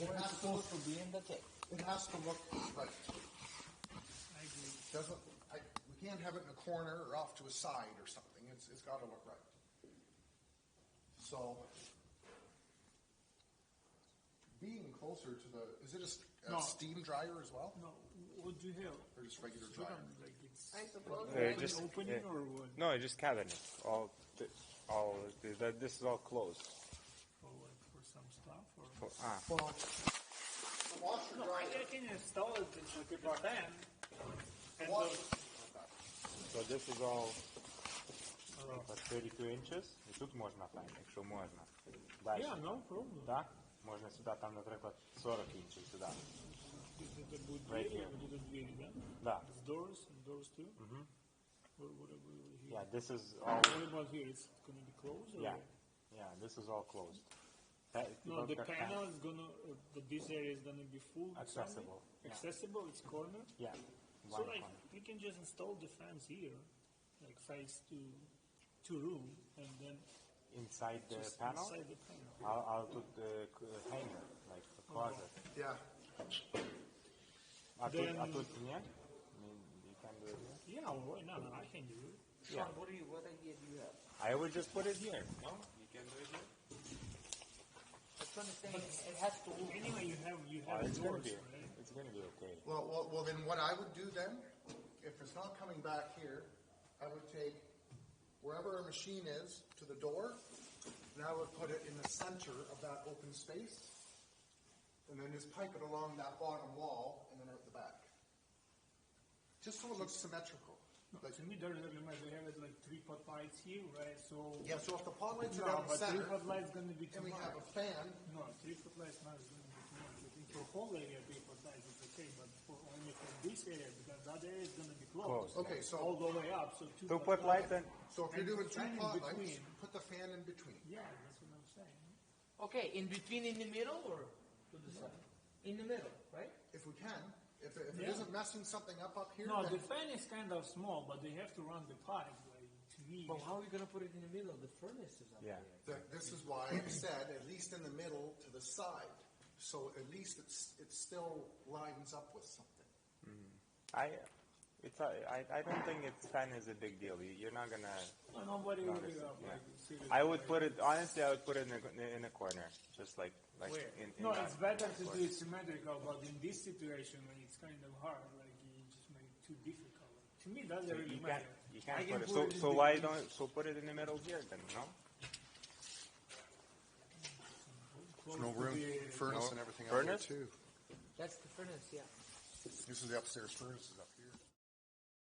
It has supposed to be in the tape. It has to look right. I agree. We can't have it in a corner or off to a side or something. It's got to look right. So, being closer to the, is it a steam dryer as well? No, what do you have? Or just regular dryer? Like it's I suppose just opening or what? No, it's just cabinet. This is all closed. For what? For some stuff or? Well, the washer No, dryer. I can install it with a fan. And So this is all 32 inches. І тут можна фен, якщо можна. Дальше. yeah, no problem. Да? Можна сюди, там, наприклад, 40 інчів сюди. Это будет Right двери, here. вот это двери, да? Да. With doors and doors too? Mm-hmm. What about here? Yeah, this is all, What about here? It's going to be closed? Or? yeah, this is all closed. No, the panel is going to, this area is going to be full. Accessible. Yeah. Accessible, it's corner? Yeah. So like, we can just install the fans here, like face to room, and then Inside the just panel, inside the panel. I'll put the hanger, like the closet. Yeah. А Then- тут нет? I mean, you can do it here? Yeah, why not? I can do it. Yeah. Sean, what idea do you have? I would just put it here. No? You can do it here? That's what I'm saying. It has to move. Anyway, you have It's gonna doors, be, right? it's gonna be okay. Well, then what I would do then, if it's not coming back here, I would take wherever our machine is to the door, and I would put it in the center of that open space, and then just pipe it along that bottom wall and then out the back. Just so it looks symmetrical. Like, to me, there's a remark. They have it like 3 pot lights here, right? So Yeah, so if the pot lights are no, down the but 3 center, pot lights going to be too and we much. have a fan, No, 3 pot lights not going to be too much. I think for whole area 3 pot lights is okay, but for only for this area because that area is going to be closed. okay, so All the way up. So 2 Two put light and if you're doing 2 fan in pot between. lights, put the fan in between. Yeah, that's what I'm saying. Okay, in between, in the middle, or to the side? In the middle, right? If we can. If it Yeah. isn't messing something up here, No, then the fan is kind of small, but they have to run the pipe. Like to me, But how are we going to put it in the middle? The furnace is up Yeah. there. this is why I said at least in the middle to the side. So at least it still lines up with something. I don't think fan is a big deal. You're not gonna. nobody will Notice be it, up. yeah. Like, seriously. I would put it honestly. I would put it in a corner, just like Where? in No, that it's better to corner. do it symmetrical, but in this situation, when it's kind of hard, like you just make it too difficult. To me, doesn't really You matter. can't I can put it. put it in So the- why don't put it in the middle here then? No. Close No to room, the- furnace No. and everything Furnace? out there too. That's the furnace, yeah. This is the upstairs furnace is up here.